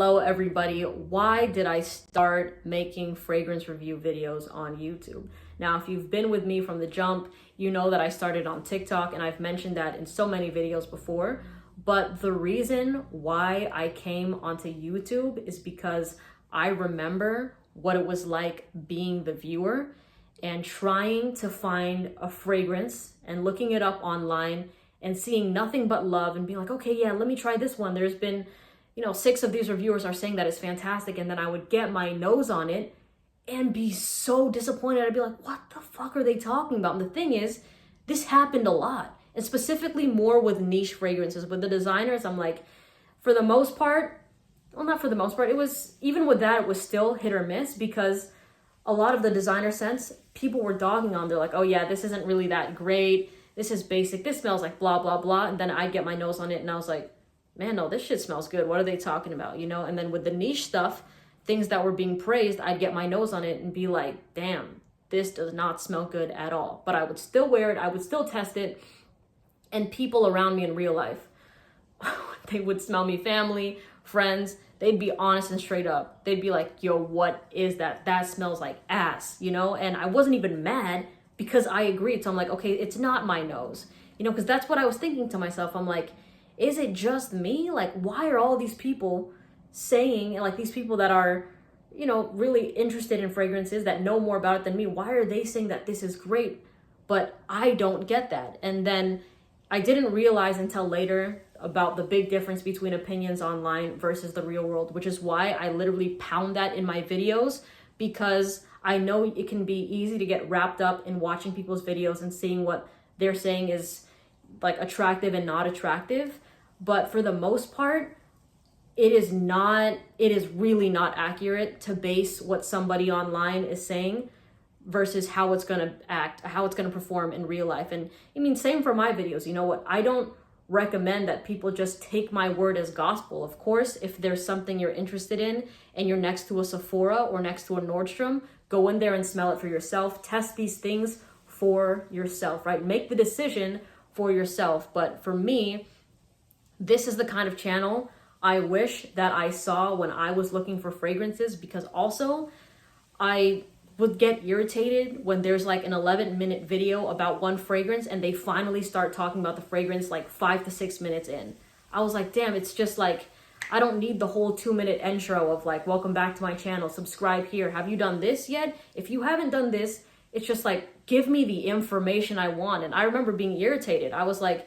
Hello everybody, why did I start making fragrance review videos on YouTube? Now, if you've been with me from the jump, you know that I started on TikTok and I've mentioned that in so many videos before. But the reason why I came onto YouTube is because I remember what it was like being the viewer and trying to find a fragrance and looking it up online and seeing nothing but love and being like, okay, yeah, let me try this one. There's been 6 of these reviewers are saying that it's fantastic. And then I would get my nose on it and be so disappointed. I'd be like, what the fuck are they talking about? And the thing is, this happened a lot. And specifically more with niche fragrances. With the designers, I'm like, for the most part, well, not for the most part, it was, even with that, it was still hit or miss because a lot of the designer scents, people were dogging on. They're like, oh yeah, this isn't really that great. This is basic. This smells like blah, blah, blah. And then I'd get my nose on it and I was like, man, no, this shit smells good. What are they talking about? And then with the niche stuff, things that were being praised, I'd get my nose on it and be like, damn, this does not smell good at all. But I would still wear it. I would still test it. And people around me in real life, they would smell me, family, friends, they'd be honest and straight up. They'd be like, yo, what is that? That smells like ass, And I wasn't even mad because I agreed. So I'm like, okay, it's not my nose, because that's what I was thinking to myself. I'm like, is it just me? Like, why are all these people saying, like these people that are, really interested in fragrances, that know more about it than me, why are they saying that this is great? But I don't get that. And then I didn't realize until later about the big difference between opinions online versus the real world, which is why I literally pound that in my videos, because I know it can be easy to get wrapped up in watching people's videos and seeing what they're saying is like attractive and not attractive. But for the most part, it is really not accurate to base what somebody online is saying versus how it's going to act, how it's going to perform in real life. And same for my videos. You know what? I don't recommend that people just take my word as gospel. Of course, if there's something you're interested in and you're next to a Sephora or next to a Nordstrom, go in there and smell it for yourself. Test these things for yourself, right? Make the decision for yourself. But for me, this is the kind of channel I wish that I saw when I was looking for fragrances, because also I would get irritated when there's like an 11-minute video about one fragrance and they finally start talking about the fragrance like 5 to 6 minutes in. I was like, damn, it's just like, I don't need the whole 2-minute intro of like, welcome back to my channel, subscribe here. Have you done this yet? If you haven't done this, it's just like, give me the information I want. And I remember being irritated. I was like,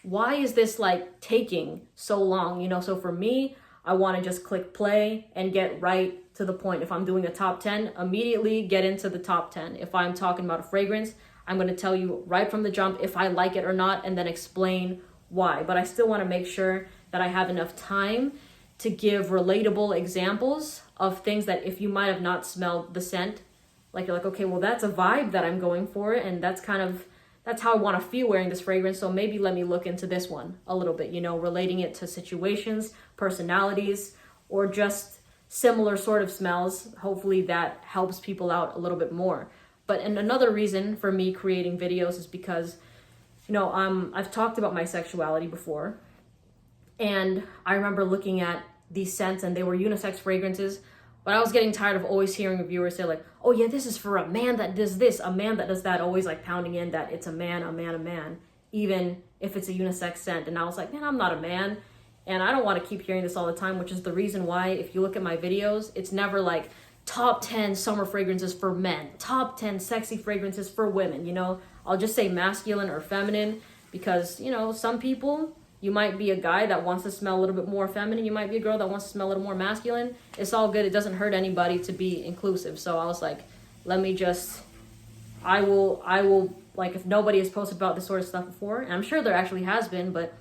why is this like taking so long? So for me, I want to just click play and get right to the point. If I'm doing a top 10, immediately get into the top 10. If I'm talking about a fragrance, I'm going to tell you right from the jump if I like it or not, and then explain why. But I still want to make sure that I have enough time to give relatable examples of things that if you might have not smelled the scent, like you're like, okay, well, that's a vibe that I'm going for, and that's how I want to feel wearing this fragrance. So maybe let me look into this one a little bit, relating it to situations, personalities, or just similar sort of smells. Hopefully that helps people out a little bit more. But and another reason for me creating videos is because, I've talked about my sexuality before. And I remember looking at these scents and they were unisex fragrances. But I was getting tired of always hearing reviewers say like, oh yeah, this is for a man that does this, a man that does that, always like pounding in that it's a man, even if it's a unisex scent. And I was like, man, I'm not a man. And I don't want to keep hearing this all the time, which is the reason why if you look at my videos, it's never like top 10 summer fragrances for men, top 10 sexy fragrances for women. I'll just say masculine or feminine because, some people, you might be a guy that wants to smell a little bit more feminine. You might be a girl that wants to smell a little more masculine. It's all good. It doesn't hurt anybody to be inclusive. So I was like, I will, like, if nobody has posted about this sort of stuff before, and I'm sure there actually has been, but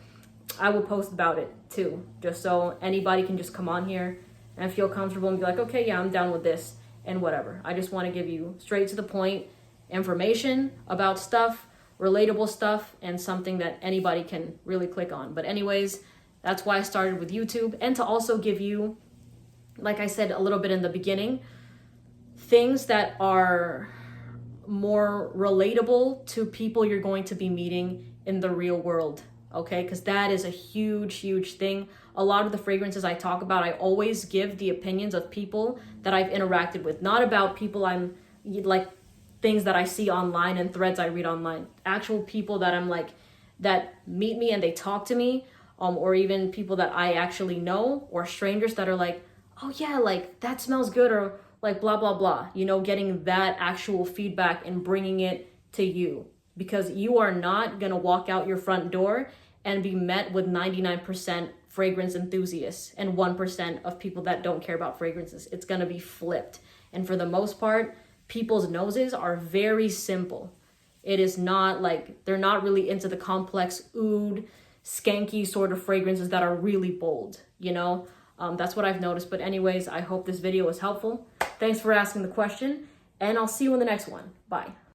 I will post about it too, just so anybody can just come on here and feel comfortable and be like, okay, yeah, I'm down with this and whatever. I just want to give you straight to the point information about stuff, relatable stuff, and something that anybody can really click on. But anyways, that's why I started with YouTube, and to also give you, like I said a little bit in the beginning, things that are more relatable to people you're going to be meeting in the real world. okay? Because that is a huge thing. A lot of the fragrances I talk about, I always give the opinions of people that I've interacted with, not about people I'm like, things that I see online and threads I read online. Actual people that I'm like, that meet me and they talk to me, or even people that I actually know, or strangers that are like, oh yeah, like that smells good, or like blah blah blah, you know, getting that actual feedback and bringing it to you, because you are not gonna walk out your front door and be met with 99% fragrance enthusiasts and 1% of people that don't care about fragrances. It's gonna be flipped. And for the most part, people's noses are very simple. It is not like, they're not really into the complex oud, skanky sort of fragrances that are really bold, you know? That's what I've noticed. But anyways, I hope this video was helpful. Thanks for asking the question, and I'll see you in the next one. Bye.